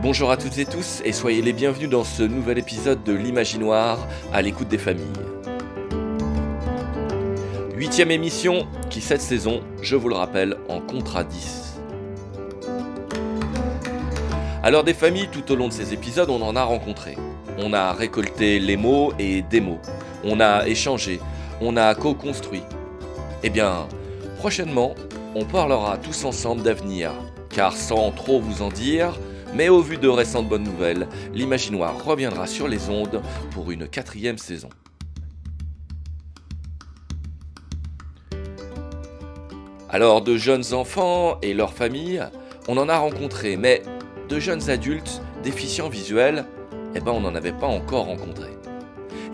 Bonjour à toutes et tous et soyez les bienvenus dans ce nouvel épisode de l'Imaginoire à l'écoute des familles. 8e émission qui cette saison, je vous le rappelle, en comptera 10. Alors des familles, tout au long de ces épisodes, on en a rencontré. On a récolté les mots et des mots. On a échangé. On a co-construit. Eh bien, prochainement, on parlera tous ensemble d'avenir. Car sans trop vous en dire, mais au vu de récentes bonnes nouvelles, l'Imaginoire reviendra sur les ondes pour une 4e saison. Alors, de jeunes enfants et leurs familles, on en a rencontré, mais de jeunes adultes déficients visuels, on n'en avait pas encore rencontré.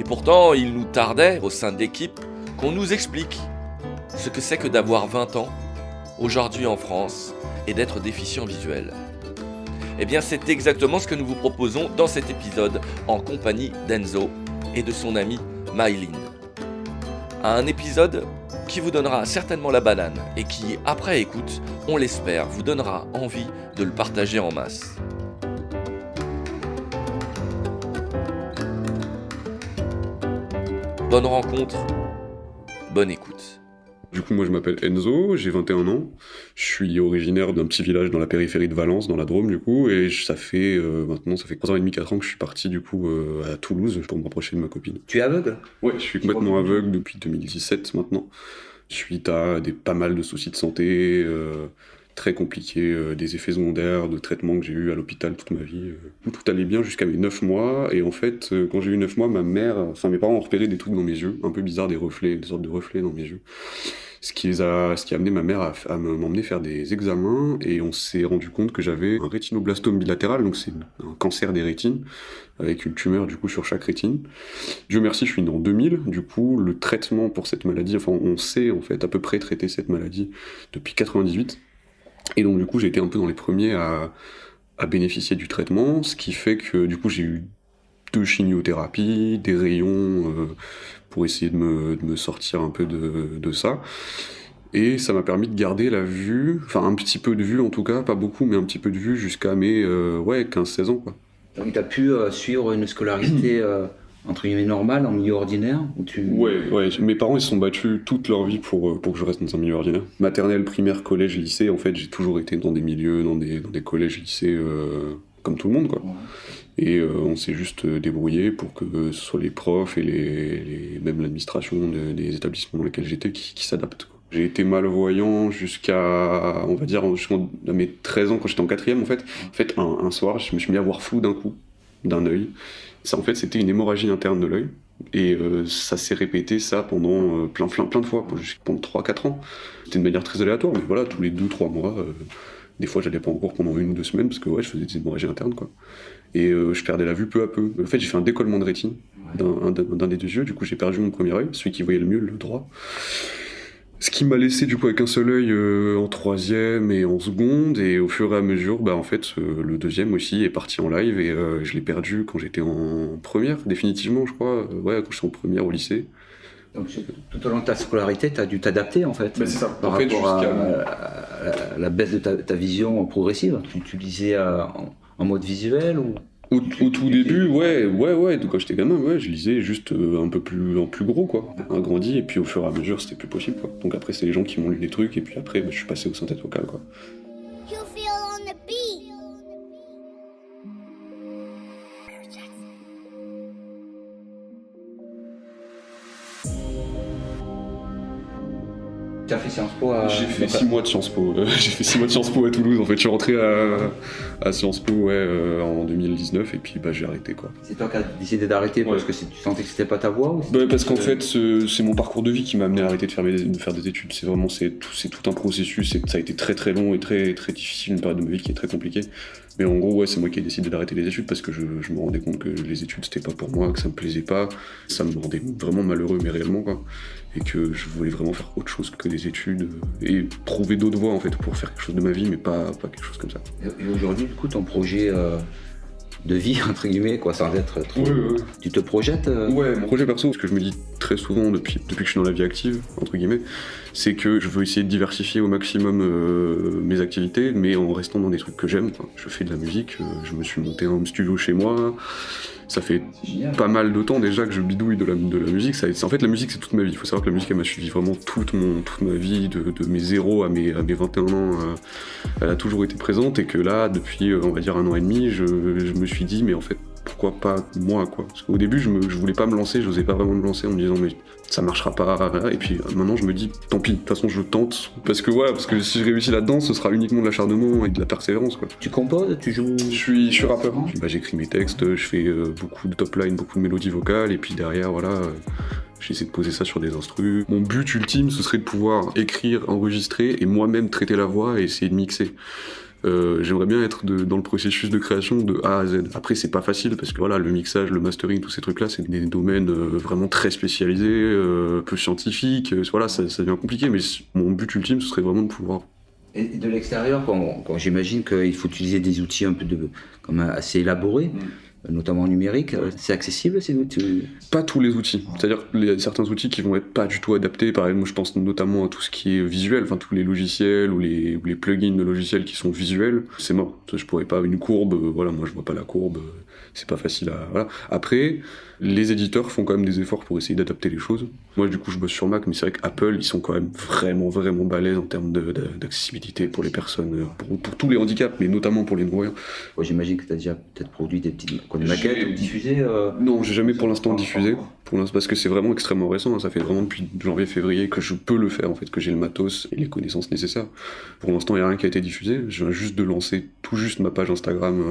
Et pourtant, il nous tardait, au sein de l'équipe, qu'on nous explique ce que c'est que d'avoir 20 ans, aujourd'hui en France, et d'être déficient visuel. Eh bien, c'est exactement ce que nous vous proposons dans cet épisode, en compagnie d'Enzo et de son amie Maïline. Un épisode qui vous donnera certainement la banane et qui, après écoute, on l'espère, vous donnera envie de le partager en masse. Bonne rencontre, bonne écoute. Du coup, moi je m'appelle Enzo, j'ai 21 ans, je suis originaire d'un petit village dans la périphérie de Valence, dans la Drôme du coup, et ça fait 3 ans et demi, 4 ans que je suis parti du coup à Toulouse pour me rapprocher de ma copine. Tu es aveugle ? Ouais, je suis complètement aveugle depuis 2017 maintenant, suite à pas mal de soucis de santé, très compliqués, des effets secondaires, de traitements que j'ai eu à l'hôpital toute ma vie. Tout allait bien jusqu'à mes 9 mois, et en fait, quand j'ai eu 9 mois, mes parents ont repéré des trucs dans mes yeux, un peu bizarres, des sortes de reflets dans mes yeux. Ce qui a amené ma mère à m'emmener faire des examens, et on s'est rendu compte que j'avais un rétinoblastome bilatéral, donc c'est un cancer des rétines, avec une tumeur du coup sur chaque rétine. Dieu merci, je suis né en 2000, du coup le traitement pour cette maladie, on sait en fait à peu près traiter cette maladie depuis 98, et donc du coup j'ai été un peu dans les premiers à bénéficier du traitement, ce qui fait que du coup j'ai eu 2 chimiothérapies, des rayons pour essayer de me sortir un peu de ça. Et ça m'a permis de garder la vue, enfin un petit peu de vue en tout cas, pas beaucoup, mais un petit peu de vue jusqu'à mes 15-16 ans, quoi. Donc tu as pu suivre une scolarité entre guillemets normale, en milieu ordinaire ou Ouais, mes parents ils se sont battus toute leur vie pour que je reste dans un milieu ordinaire. Maternelle, primaire, collège, lycée, en fait j'ai toujours été dans des milieux, dans des collèges, lycées, comme tout le monde, quoi. Ouais. Et on s'est juste débrouillé pour que ce soit les profs et même l'administration des établissements dans lesquels j'étais qui s'adaptent, quoi. J'ai été malvoyant jusqu'à mes 13 ans, quand j'étais en 4e, en fait. En fait, un soir, je me suis mis à voir flou d'un coup, d'un œil. Ça, en fait, c'était une hémorragie interne de l'œil. Et ça s'est répété, ça, pendant plein de fois, pendant 3-4 ans. C'était de manière très aléatoire, mais voilà, tous les 2-3 mois... Des fois, j'allais pas en cours pendant 1 ou 2 semaines parce que je faisais des hémorragies internes, quoi. Et je perdais la vue peu à peu. En fait, j'ai fait un décollement de rétine d'un des 2 yeux. Du coup, j'ai perdu mon premier œil, celui qui voyait le mieux, le droit. Ce qui m'a laissé du coup avec un seul œil en 3e et en seconde. Et au fur et à mesure, en fait, le 2e aussi est parti en live et je l'ai perdu quand j'étais en première, définitivement, je crois. Quand j'étais en première au lycée. Donc tout au long de ta scolarité, tu as dû t'adapter en fait, c'est ça. Par rapport à la baisse de ta vision progressive. Tu lisais en mode visuel ou... Au tout début, ouais. Quand j'étais gamin, je lisais juste un peu plus en plus gros, quoi. Agrandi, et puis au fur et à mesure, c'était plus possible, quoi. Donc après, c'est les gens qui m'ont lu des trucs, et puis après, je suis passé au synthèse vocale, quoi. Tu as fait Sciences Po à... J'ai fait 6 mois de Sciences Po. J'ai fait 6 mois de Sciences Po à Toulouse. En fait, je suis rentré à Sciences Po en 2019 et puis j'ai arrêté, quoi. C'est toi qui as décidé d'arrêter parce que tu sentais que c'était pas ta voie ou parce qu'en fait, c'est mon parcours de vie qui m'a amené à arrêter de faire des études. C'est tout un processus. Ça a été très très long et très très difficile, une période de ma vie qui est très compliquée. Mais en gros, c'est moi qui ai décidé d'arrêter les études parce que je me rendais compte que les études c'était pas pour moi, que ça me plaisait pas, ça me rendait vraiment malheureux, mais réellement, quoi. Et que je voulais vraiment faire autre chose que des études et trouver d'autres voies en fait pour faire quelque chose de ma vie, mais pas quelque chose comme ça. Et aujourd'hui, du coup, ton projet de vie, entre guillemets, quoi, sans être trop... Ouais. Tu te projettes Ouais, mon projet perso, ce que je me dis très souvent depuis que je suis dans la vie active, entre guillemets, c'est que je veux essayer de diversifier au maximum mes activités, mais en restant dans des trucs que j'aime. Enfin, je fais de la musique, je me suis monté un studio chez moi, ça fait pas mal de temps déjà que je bidouille de la musique. En fait, la musique, c'est toute ma vie. Il faut savoir que la musique, elle m'a suivi vraiment toute ma vie, de mes 0 à mes 21 ans. Elle a toujours été présente et que là, depuis, on va dire, 1 an et demi, je me suis dit, mais en fait, pourquoi pas moi, quoi. Parce qu'au début, je voulais pas me lancer, j'osais pas vraiment me lancer en me disant, mais ça marchera pas. Et puis maintenant, je me dis, tant pis, de toute façon, je tente. Parce que si je réussis là-dedans, ce sera uniquement de l'acharnement et de la persévérance, quoi. Tu composes, tu joues... Je suis rappeur. J'écris mes textes, je fais beaucoup de top line, beaucoup de mélodies vocales, et puis derrière, j'essaie de poser ça sur des instrus. Mon but ultime, ce serait de pouvoir écrire, enregistrer, et moi-même traiter la voix et essayer de mixer. J'aimerais bien être dans le processus de création de A à Z. Après, c'est pas facile parce que le mixage, le mastering, tous ces trucs-là, c'est des domaines vraiment très spécialisés, peu scientifiques. Ça devient compliqué, mais mon but ultime, ce serait vraiment de pouvoir. Et de l'extérieur, quand j'imagine qu'il faut utiliser des outils un peu comme assez élaborés, notamment numériques, c'est accessible ces outils? Pas tous les outils. C'est-à-dire qu'il y a certains outils qui vont être pas du tout adaptés. Par exemple, je pense notamment à tout ce qui est visuel, enfin tous les logiciels ou les plugins de logiciels qui sont visuels. C'est mort. Je pourrais pas une courbe. Moi je vois pas la courbe. C'est pas facile à. Voilà. Après, les éditeurs font quand même des efforts pour essayer d'adapter les choses. Moi, du coup, je bosse sur Mac, mais c'est vrai qu'Apple, ils sont quand même vraiment, vraiment balèzes en termes d'accessibilité pour les personnes, pour tous les handicaps, mais notamment pour les non-voyants. Ouais, j'imagine que tu as déjà peut-être produit des petites maquettes ou diffusé Non, j'ai jamais pour l'instant diffusé, parce que c'est vraiment extrêmement récent. Ça fait vraiment depuis janvier-février que je peux le faire, en fait, que j'ai le matos et les connaissances nécessaires. Pour l'instant, il n'y a rien qui a été diffusé. Je viens juste de lancer tout juste ma page Instagram.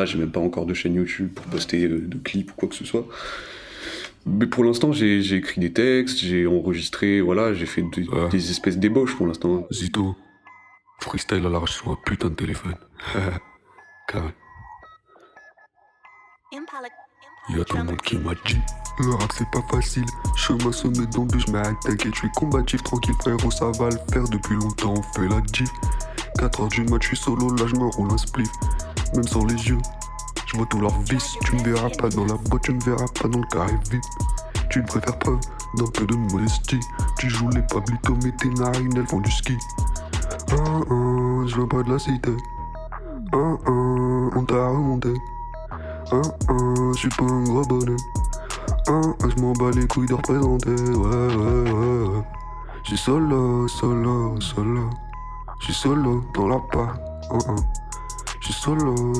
J'ai même pas encore de chaîne YouTube pour poster de clips ou quoi que ce soit. Mais pour l'instant, j'ai écrit des textes, j'ai enregistré, j'ai fait des espèces d'ébauches pour l'instant. Zito, freestyle à l'arrache sur un putain de téléphone. Carré. Y'a tout le monde qui m'a dit. Le rap c'est pas facile, chemin semé dans le je m'attaque et je suis combatif, tranquille frérot, ça va le faire depuis longtemps, on fait la G. 4h du mat, je suis solo, là je me roule un spliff, même sans les yeux. Je vois tous leurs vices, tu me verras pas dans la boîte, tu me verras pas dans le carré VIP. Tu préfères preuve d'un peu de modestie. Tu joues les Pablito, mais tes narines elles font du ski. Je viens pas de la cité. On t'a remonté. Je suis pas un gros bonnet. Je m'en bats les couilles de représenter. Ouais. J'suis solo. J'suis solo dans la part. J'suis solo.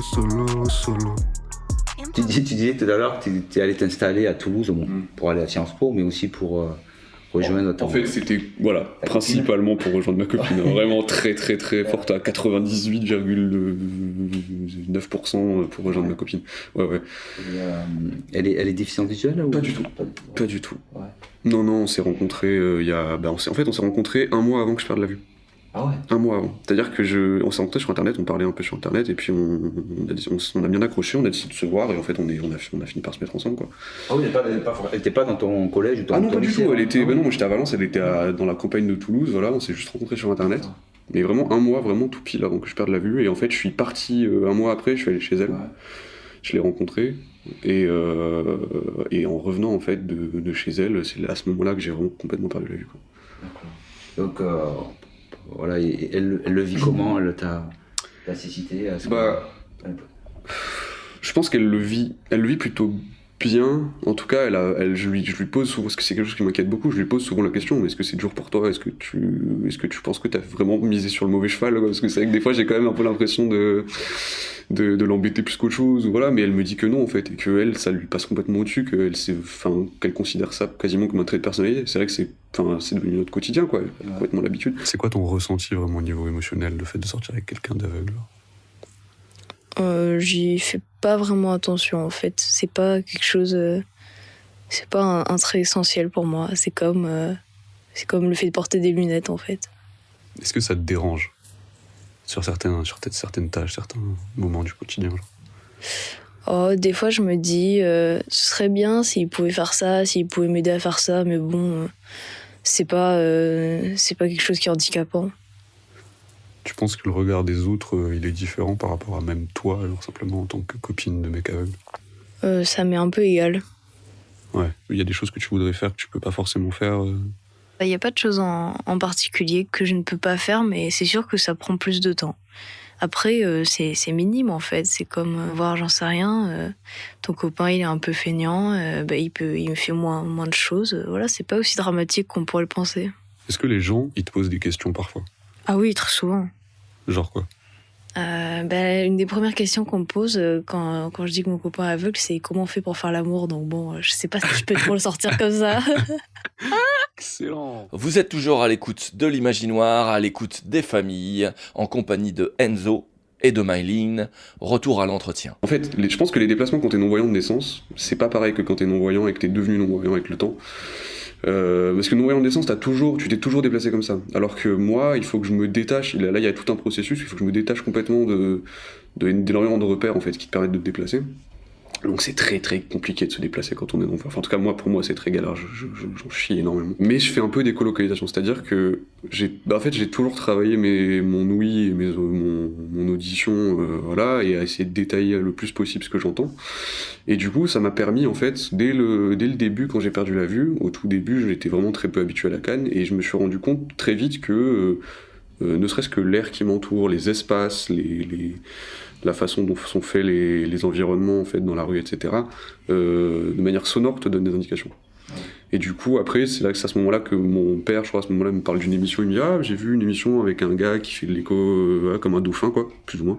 Tu disais tout à l'heure que tu es allé t'installer à Toulouse pour aller à Sciences Po, mais aussi pour rejoindre En fait, c'était principalement pour rejoindre ma copine. Vraiment très très très forte, à 98,9% pour rejoindre ma copine. Ouais. Elle est déficiente visuelle ou... Pas du tout. Ouais. Non, on s'est rencontrés on s'est rencontrés 1 mois avant que je perde la vue. Ah ouais. 1 mois avant. C'est-à-dire que on s'est rencontrés sur internet, on parlait un peu sur internet, et puis on a bien accroché, on a décidé de se voir, et en fait on a fini par se mettre ensemble, quoi. Ah oui, elle était pas dans ton collège ou dans non, ton pas du lycée, tout. Elle était, non. moi j'étais à Valence, elle était dans la campagne de Toulouse, on s'est juste rencontrés sur internet. Mais vraiment 1 mois, vraiment tout pile avant que je perde la vue, et en fait je suis parti 1 mois après, je suis allé chez elle. Ouais. Je l'ai rencontrée, et en revenant en fait de chez elle, c'est à ce moment-là que j'ai vraiment complètement perdu la vue, quoi. D'accord. Donc voilà, et elle le vit comment? Elle t'a cécité? Je pense qu'elle le vit plutôt bien. En tout cas, je lui pose souvent, parce que c'est quelque chose qui m'inquiète beaucoup, je lui pose souvent la question, est-ce que c'est dur pour toi? Est-ce que tu penses que t'as vraiment misé sur le mauvais cheval, quoi? Parce que c'est vrai que des fois j'ai quand même un peu l'impression de l'embêter plus qu'autre chose, mais elle me dit que non en fait, et que elle, ça lui passe complètement au-dessus, qu'elle considère ça quasiment comme un trait de personnalité. C'est vrai que c'est devenu notre quotidien, quoi, complètement l'habitude. C'est quoi ton ressenti vraiment au niveau émotionnel, le fait de sortir avec quelqu'un d'aveugle? J'y fais pas vraiment attention en fait, c'est pas quelque chose, c'est pas un trait essentiel pour moi, c'est comme le fait de porter des lunettes en fait. Est-ce que ça te dérange sur certaines tâches, certains moments du quotidien, Des fois je me dis ce serait bien s'il pouvait faire ça, s'il pouvait m'aider à faire ça, mais bon, c'est pas quelque chose qui est handicapant. Tu penses que le regard des autres, il est différent par rapport à même toi, genre simplement en tant que copine de mec aveugle? Ça m'est un peu égal. Ouais, il y a des choses que tu voudrais faire que tu peux pas forcément faire. Il n'y a pas de choses en particulier que je ne peux pas faire, mais c'est sûr que ça prend plus de temps. Après, c'est minime en fait. C'est comme voir, j'en sais rien, ton copain il est un peu feignant, il me fait moins de choses. Voilà, c'est pas aussi dramatique qu'on pourrait le penser. Est-ce que les gens, ils te posent des questions parfois? Ah oui, très souvent. Genre quoi? Une des premières questions qu'on me pose quand je dis que mon copain est aveugle, c'est comment on fait pour faire l'amour. Donc bon, je sais pas si je peux trop le sortir comme ça. Excellent! Vous êtes toujours à l'écoute de l'Imaginoire, à l'écoute des familles, en compagnie de Enzo et de Myline. Retour à l'entretien. En fait, je pense que les déplacements quand t'es non-voyant de naissance, c'est pas pareil que quand t'es non-voyant et que t'es devenu non-voyant avec le temps. Parce que non-voyant de naissance, tu t'es toujours déplacé comme ça. Alors que moi, il faut que je me détache. Là, il y a tout un processus, il faut que je me détache complètement de l'énormément de repères en fait, qui te permettent de te déplacer. Donc c'est très très compliqué de se déplacer quand on est non-voyant. Enfin, en tout cas, pour moi, c'est très galère, j'en chie énormément. Mais je fais un peu des colocalisations, c'est-à-dire que j'ai toujours travaillé mon ouïe et mon audition, voilà, et à essayer de détailler le plus possible ce que j'entends. Et du coup, ça m'a permis, en fait, dès le début, quand j'ai perdu la vue, au tout début, j'étais vraiment très peu habitué à la canne, et je me suis rendu compte très vite que, ne serait-ce que l'air qui m'entoure, les espaces, la façon dont sont faits les environnements en fait, dans la rue, etc., de manière sonore, te donne des indications. Et du coup, après, c'est à ce moment-là que mon père, je crois, à ce moment-là, me parle d'une émission, il me dit « Ah, j'ai vu une émission avec un gars qui fait de l'écho comme un dauphin, quoi, plus ou moins. »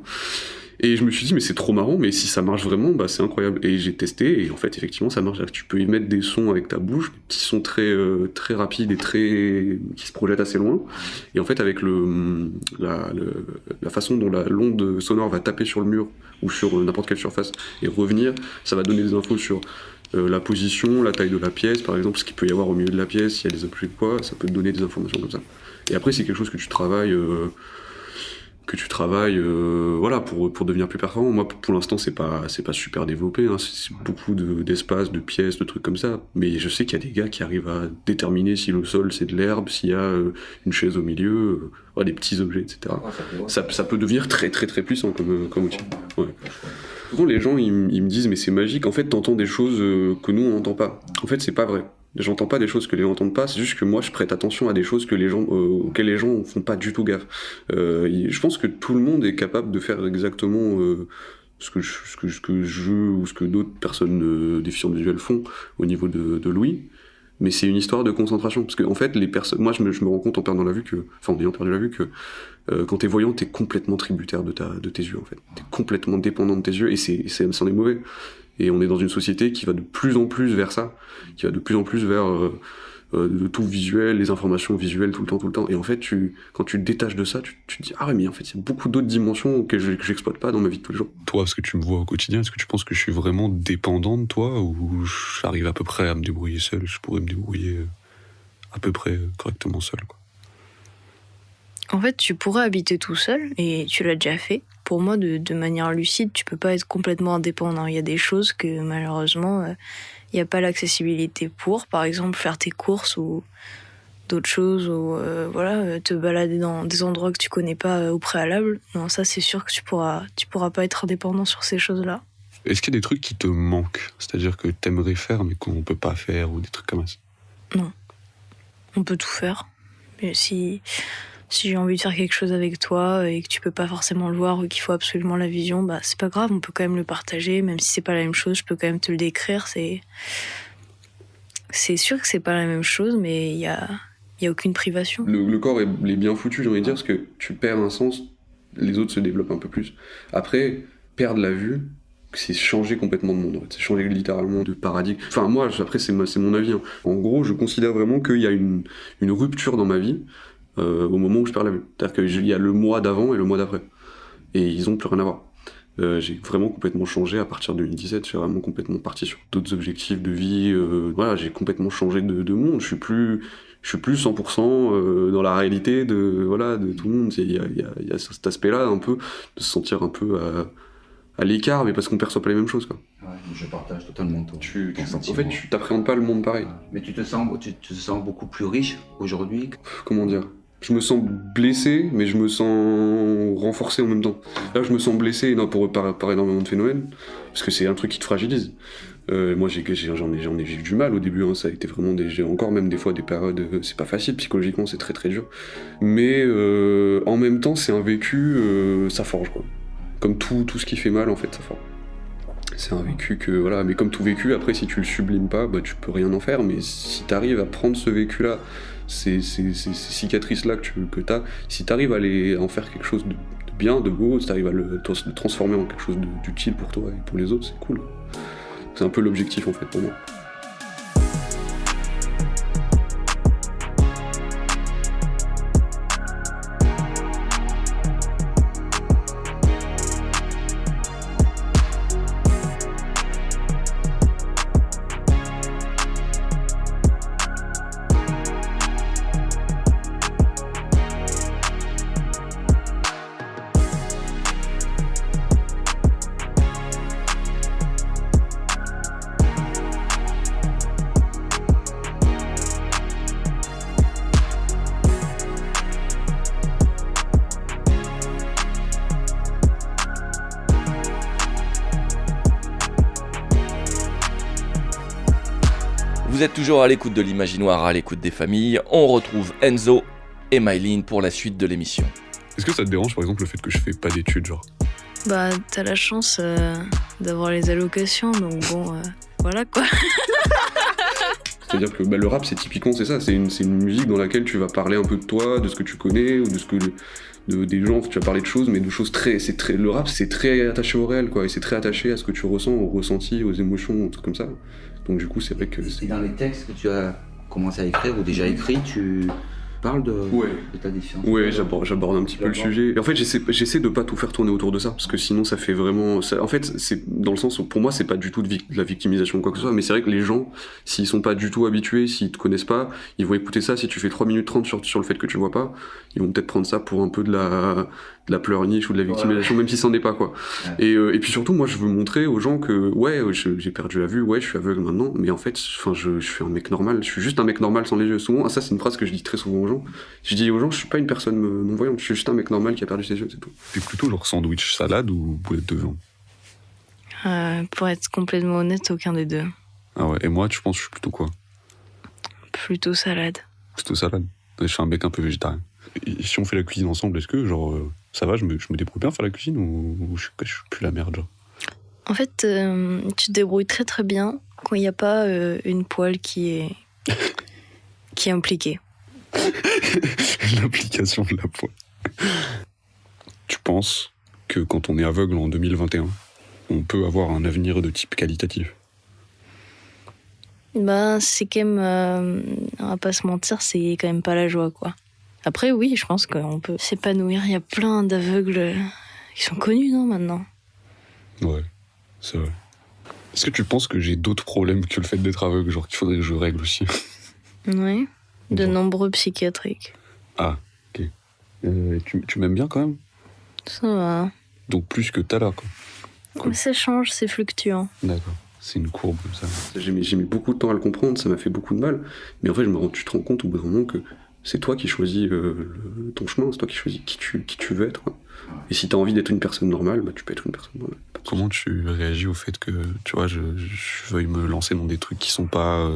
Et je me suis dit « Mais c'est trop marrant, mais si ça marche vraiment, bah c'est incroyable. » Et j'ai testé, et en fait, effectivement, ça marche. Tu peux émettre des sons avec ta bouche, des petits sons très rapides et qui se projettent assez loin. Et en fait, avec la façon dont l'onde sonore va taper sur le mur ou sur n'importe quelle surface et revenir, ça va donner des infos sur la position, la taille de la pièce, par exemple, ce qu'il peut y avoir au milieu de la pièce, s'il y a des objets de poids, ça peut te donner des informations comme ça. Et après, c'est quelque chose que tu travailles... voilà, pour devenir plus performant. Moi, pour l'instant, c'est pas super développé, hein. C'est beaucoup d'espaces, de pièces, de trucs comme ça. Mais je sais qu'il y a des gars qui arrivent à déterminer si le sol, c'est de l'herbe, s'il y a une chaise au milieu, des petits objets, etc. Ça peut devenir très, très, très puissant comme outil. Ouais. Souvent, les gens, ils me disent, mais c'est magique. En fait, t'entends des choses que nous, on n'entend pas. En fait, c'est pas vrai. J'entends pas des choses que les gens n'entendent pas, c'est juste que moi je prête attention à des choses que auxquelles les gens font pas du tout gaffe. Je pense que tout le monde est capable de faire exactement ce que je ou ce que d'autres personnes déficientes visuelles font au niveau de l'ouïe, mais c'est une histoire de concentration. Parce que en fait, moi je me rends compte en ayant perdu la vue que quand t'es voyant, t'es complètement tributaire de tes yeux en fait. T'es complètement dépendant de tes yeux et c'en est mauvais. Et on est dans une société qui va de plus en plus vers ça, qui va de plus en plus vers le tout visuel, les informations visuelles tout le temps. Et en fait, quand tu te détaches de ça, tu te dis « Ah ouais, mais en fait, il y a beaucoup d'autres dimensions que j'exploite pas dans ma vie de tous les jours. » Toi, parce que tu me vois au quotidien, est-ce que tu penses que je suis vraiment dépendant de toi ou j'arrive à peu près à me débrouiller seul? Je pourrais me débrouiller à peu près correctement seul, quoi. En fait, tu pourrais habiter tout seul, et tu l'as déjà fait. Pour moi, de manière lucide, tu peux pas être complètement indépendant. Il y a des choses que, malheureusement, il n'y a pas l'accessibilité pour. Par exemple, faire tes courses ou d'autres choses, ou te balader dans des endroits que tu connais pas au préalable. Non, ça, c'est sûr que tu pourras pas être indépendant sur ces choses-là. Est-ce qu'il y a des trucs qui te manquent? C'est-à-dire que t'aimerais faire, mais qu'on peut pas faire, ou des trucs comme ça? Non. On peut tout faire. Mais si j'ai envie de faire quelque chose avec toi et que tu peux pas forcément le voir ou qu'il faut absolument la vision, bah c'est pas grave, on peut quand même le partager, même si c'est pas la même chose, je peux quand même te le décrire. C'est sûr que c'est pas la même chose, mais il y a aucune privation. Le corps est bien foutu, j'ai envie de dire, parce que tu perds un sens, les autres se développent un peu plus. Après, perdre la vue, c'est changer complètement de monde, en fait. C'est changer littéralement de paradigme. Enfin, moi, après, c'est mon avis, hein. En gros, je considère vraiment qu'il y a une rupture dans ma vie au moment où je perds la vue. C'est-à-dire qu'il y a le mois d'avant et le mois d'après. Et ils ont plus rien à voir. J'ai vraiment complètement changé à partir de 2017, j'ai vraiment complètement parti sur d'autres objectifs de vie. Voilà, j'ai complètement changé de monde. Je suis plus 100% dans la réalité de tout le monde. Il y a cet aspect-là, un peu, de se sentir un peu à l'écart, mais parce qu'on perçoit pas les mêmes choses, quoi. Ouais, je partage totalement ton En fait, tu t'appréhendes pas le monde pareil. Mais tu te sens beaucoup plus riche aujourd'hui? Comment dire? Je me sens blessé, mais je me sens renforcé en même temps. Là, je me sens blessé par énormément de phénomènes, parce que c'est un truc qui te fragilise. Moi, j'en ai vécu du mal au début, hein, ça a été vraiment j'ai encore même des fois des périodes, c'est pas facile, psychologiquement, c'est très très dur. Mais en même temps, c'est un vécu, ça forge, quoi. Comme tout ce qui fait mal, en fait, ça forge. C'est un vécu que, voilà, mais comme tout vécu, après, si tu le sublimes pas, bah, tu peux rien en faire, mais si t'arrives à prendre ce vécu-là, ces cicatrices-là que t'as, si t'arrives à en faire quelque chose de bien, de beau, si t'arrives à le transformer en quelque chose d'utile pour toi et pour les autres, c'est cool. C'est un peu l'objectif, en fait, pour moi. Vous êtes toujours à l'écoute de l'Imaginoire, à l'écoute des familles. On retrouve Enzo et Maïline pour la suite de l'émission. Est-ce que ça te dérange, par exemple, le fait que je fais pas d'études, genre ? Bah, t'as la chance d'avoir les allocations, donc bon, voilà quoi. C'est-à-dire que le rap, c'est typiquement, c'est ça, c'est une musique dans laquelle tu vas parler un peu de toi, de ce que tu connais, ou des gens, tu vas parler de choses, mais de choses le rap, c'est très attaché au réel, quoi, et c'est très attaché à ce que tu ressens, au ressenti, aux émotions, tout comme ça. Donc du coup, c'est vrai que Et dans les textes que tu as commencé à écrire, ou déjà écrit, tu parles de ta défiance. Ouais, j'aborde un petit peu le sujet. Et en fait, j'essaie de pas tout faire tourner autour de ça, parce que sinon ça fait vraiment... En fait, c'est dans le sens où pour moi, c'est pas du tout de la victimisation ou quoi que ce soit, mais c'est vrai que les gens, s'ils sont pas du tout habitués, s'ils te connaissent pas, ils vont écouter ça. Si tu fais 3 minutes 30 sur le fait que tu vois pas, ils vont peut-être prendre ça pour un peu de la pleurniche ou de la victimisation, même si c'en est pas, quoi. Ouais. Et puis surtout, moi, je veux montrer aux gens que, j'ai perdu la vue, je suis aveugle maintenant, mais en fait, je suis un mec normal, je suis juste un mec normal sans les yeux. Souvent, ça, c'est une phrase que je dis très souvent aux gens. Je dis aux gens, je suis pas une personne non-voyante, je suis juste un mec normal qui a perdu ses yeux, c'est tout. T'es plutôt genre sandwich salade ou boulette de viande ? Pour être complètement honnête, aucun des deux. Ah ouais, et moi, tu penses que je suis plutôt quoi ? Plutôt salade. Plutôt salade ? Je suis un mec un peu végétarien. Et si on fait la cuisine ensemble, est-ce que, genre, ça va, je me débrouille bien à faire la cuisine ou je suis plus la merde, genre ? En fait, tu te débrouilles très très bien quand il n'y a pas une poêle qui est impliquée. L'application de la poêle. Tu penses que quand on est aveugle en 2021, on peut avoir un avenir de type qualitatif ? Bah, c'est quand même... on va pas se mentir, c'est quand même pas la joie, quoi. Après, oui, je pense qu'on peut s'épanouir. Il y a plein d'aveugles qui sont connus, non, maintenant ? Ouais, c'est vrai. Est-ce que tu penses que j'ai d'autres problèmes que le fait d'être aveugle, genre qu'il faudrait que je règle aussi ? Oui, de nombreux psychiatriques. Ah, ok. Tu m'aimes bien quand même ? Ça va. Donc plus que tout à l'heure, quoi. Cool. Ça change, c'est fluctuant. D'accord. C'est une courbe comme ça. J'ai mis beaucoup de temps à le comprendre, ça m'a fait beaucoup de mal. Mais en fait, tu te rends compte au bout d'un moment que c'est toi qui choisis ton chemin, c'est toi qui choisis qui tu veux être. Quoi. Et si t'as envie d'être une personne normale, bah tu peux être une personne normale. Comment tu réagis au fait que, tu vois, je veuille me lancer dans des trucs qui sont pas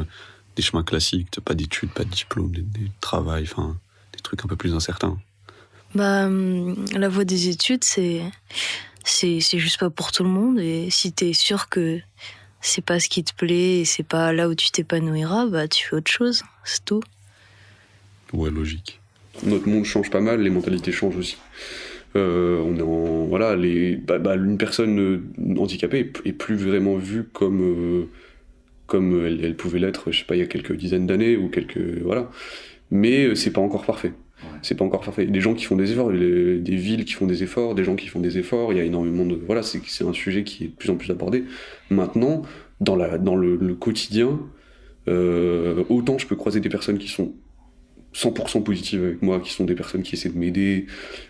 des chemins classiques, pas d'études, pas de diplôme, des travail, enfin, des trucs un peu plus incertains? Bah, la voie des études, c'est juste pas pour tout le monde. Et si t'es sûr que c'est pas ce qui te plaît et c'est pas là où tu t'épanouiras, bah tu fais autre chose, c'est tout. Ouais, logique. Notre monde change pas mal, les mentalités changent aussi. On est en... Voilà, une personne handicapée est plus vraiment vue comme elle pouvait l'être, je sais pas, il y a quelques dizaines d'années ou quelques... Voilà. Mais c'est pas encore parfait. C'est pas encore parfait. Des gens qui font des efforts, des villes qui font des efforts, des gens qui font des efforts, il y a énormément de... Voilà, c'est un sujet qui est de plus en plus abordé. Maintenant, dans le quotidien, autant je peux croiser des personnes qui sont 100% positives avec moi, qui sont des personnes qui essaient de m'aider,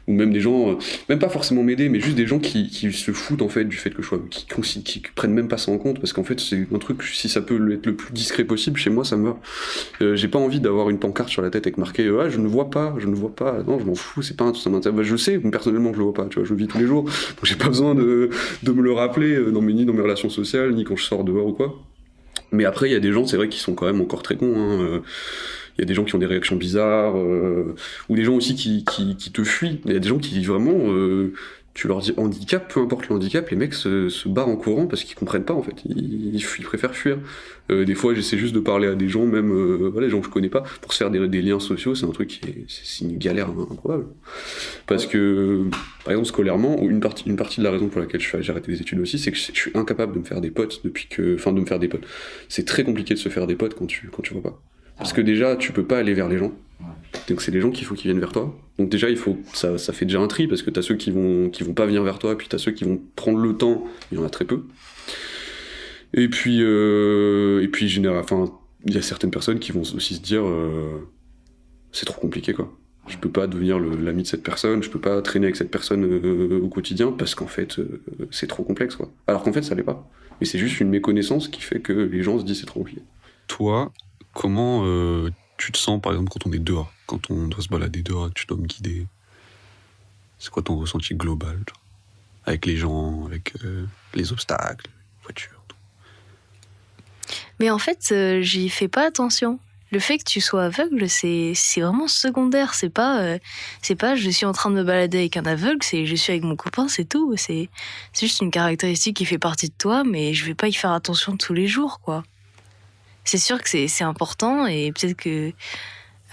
ou même des gens, même pas forcément m'aider, mais juste des gens qui se foutent en fait du fait que je sois, qui prennent même pas ça en compte, parce qu'en fait c'est un truc, si ça peut être le plus discret possible, chez moi ça me va. J'ai pas envie d'avoir une pancarte sur la tête avec marqué ah je ne vois pas, non je m'en fous, c'est pas ça m'intéresse. Bah, je sais personnellement que je le vois pas, tu vois, je le vis tous les jours, donc j'ai pas besoin de me le rappeler ni dans mes relations sociales, ni quand je sors dehors ou quoi. Mais après il y a des gens, c'est vrai, qui sont quand même encore très cons, hein. Il y a des gens qui ont des réactions bizarres, ou des gens aussi qui te fuient. Il y a des gens qui vraiment, tu leur dis handicap, peu importe le handicap, les mecs se barrent en courant parce qu'ils comprennent pas en fait. Ils préfèrent fuir. Des fois, j'essaie juste de parler à des gens, même voilà, les gens que je connais pas, pour se faire des liens sociaux. C'est un truc c'est une galère improbable. Parce que, par exemple, scolairement, une partie de la raison pour laquelle j'ai arrêté les études aussi, c'est que je suis incapable de me faire des potes de me faire des potes. C'est très compliqué de se faire des potes quand tu vois pas. Parce que déjà, tu peux pas aller vers les gens. Donc c'est les gens qu'il faut qu'ils viennent vers toi. Donc déjà, ça fait déjà un tri, parce que t'as ceux qui vont pas venir vers toi, puis t'as ceux qui vont prendre le temps, il y en a très peu. Et puis il y a certaines personnes qui vont aussi se dire c'est trop compliqué quoi. Je peux pas devenir l'ami de cette personne, je peux pas traîner avec cette personne au quotidien, parce qu'en fait c'est trop complexe quoi. Alors qu'en fait ça l'est pas. Mais c'est juste une méconnaissance qui fait que les gens se disent c'est trop compliqué. Toi, comment tu te sens, par exemple, quand on est dehors, quand on doit se balader dehors et que tu dois me guider? C'est quoi ton ressenti global, genre, avec les gens, avec les obstacles, les voitures, tout? Mais en fait, j'y fais pas attention. Le fait que tu sois aveugle, c'est vraiment secondaire. C'est pas je suis en train de me balader avec un aveugle, c'est je suis avec mon copain, c'est tout. C'est juste une caractéristique qui fait partie de toi, mais je vais pas y faire attention tous les jours, quoi. C'est sûr que c'est important, et peut-être que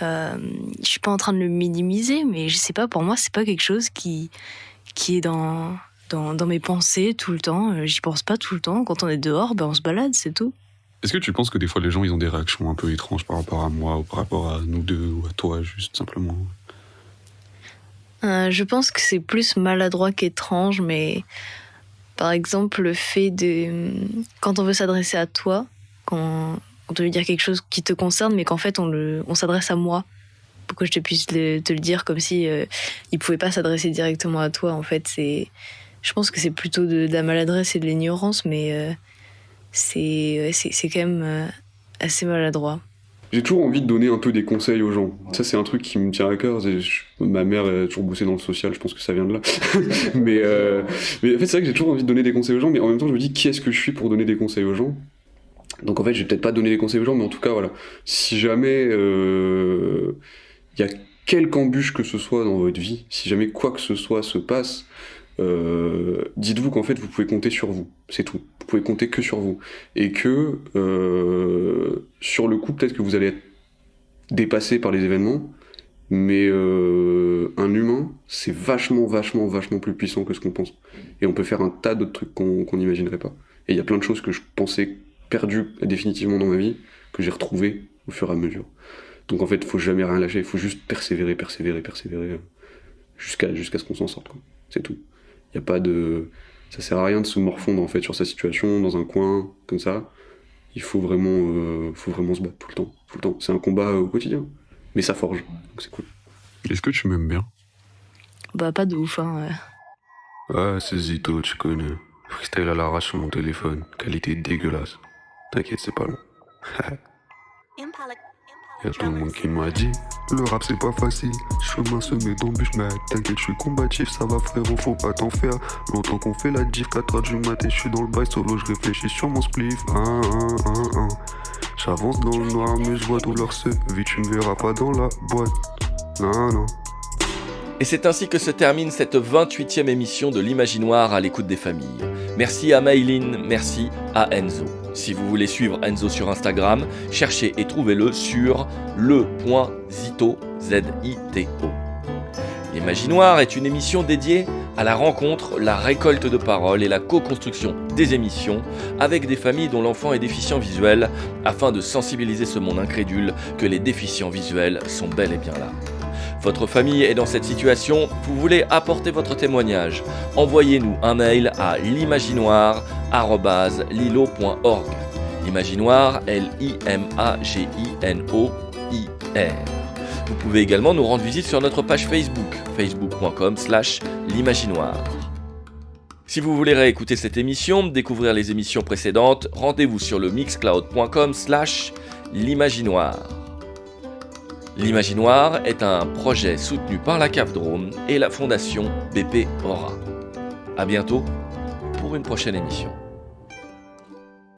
je suis pas en train de le minimiser, mais je sais pas, pour moi c'est pas quelque chose qui est dans mes pensées tout le temps. J'y pense pas tout le temps. Quand on est dehors, on se balade, c'est tout. Est-ce que tu penses que des fois les gens ils ont des réactions un peu étranges par rapport à moi, ou par rapport à nous deux, ou à toi, juste simplement? Je pense que c'est plus maladroit qu'étrange, mais par exemple le fait quand on veut s'adresser à toi, quand on veut dire quelque chose qui te concerne, mais qu'en fait on s'adresse à moi, pour que je puisse te le dire, comme si il pouvait pas s'adresser directement à toi. En fait, je pense que c'est plutôt de la maladresse et de l'ignorance, mais c'est quand même assez maladroit. J'ai toujours envie de donner un peu des conseils aux gens. Ça, c'est un truc qui me tient à cœur. Ma mère a toujours bossé dans le social, je pense que ça vient de là. mais en fait, c'est vrai que j'ai toujours envie de donner des conseils aux gens, mais en même temps, je me dis, qui est-ce que je suis pour donner des conseils aux gens ? Donc en fait, je vais peut-être pas donner des conseils aux gens, mais en tout cas, voilà. Si jamais il y a quelque embûche que ce soit dans votre vie, si jamais quoi que ce soit se passe, dites-vous qu'en fait, vous pouvez compter sur vous. C'est tout. Vous pouvez compter que sur vous. Et que sur le coup, peut-être que vous allez être dépassé par les événements, mais un humain, c'est vachement plus puissant que ce qu'on pense. Et on peut faire un tas d'autres trucs qu'on n'imaginerait pas. Et il y a plein de choses que je pensais perdues définitivement dans ma vie, que j'ai retrouvées au fur et à mesure. Donc en fait, il faut jamais rien lâcher, il faut juste persévérer, jusqu'à ce qu'on s'en sorte, quoi. C'est tout. Il y a pas de... Ça sert à rien de se morfondre en fait sur sa situation, dans un coin, comme ça. Il faut vraiment se battre tout le temps. C'est un combat au quotidien. Mais ça forge, donc c'est cool. Est-ce que tu m'aimes bien? Pas de ouf, hein. Ouais, c'est Zito, tu connais. Freestyle à l'arrache sur mon téléphone, qualité dégueulasse. T'inquiète, c'est pas long. Y'a tout le monde qui m'a dit le rap c'est pas facile, chemin semé d'embûches, mais t'inquiète, je suis combatif, ça va frérot, faut pas t'en faire. Longtemps qu'on fait la diff, 4h du matin, je suis dans le bail solo, je réfléchis sur mon spliff. J'avance dans le noir, mais je vois tout leur vie, tu me verras pas dans la boîte. Non. Et c'est ainsi que se termine cette 28e émission de l'Imaginoire à l'écoute des familles. Merci à Maïline, merci à Enzo. Si vous voulez suivre Enzo sur Instagram, cherchez et trouvez-le sur le.zito, Z-I-T-O. L'Imaginoire est une émission dédiée à la rencontre, la récolte de paroles et la co-construction des émissions avec des familles dont l'enfant est déficient visuel, afin de sensibiliser ce monde incrédule que les déficients visuels sont bel et bien là. Votre famille est dans cette situation, vous voulez apporter votre témoignage. Envoyez-nous un mail à Vous pouvez également nous rendre visite sur notre page Facebook, facebook.com/l'imaginoire. Si vous voulez réécouter cette émission, découvrir les émissions précédentes, rendez-vous sur le mixcloud.com/l'imaginoire. L'Imaginoire est un projet soutenu par la CAF Drôme et la fondation BP Aura. À bientôt pour une prochaine émission.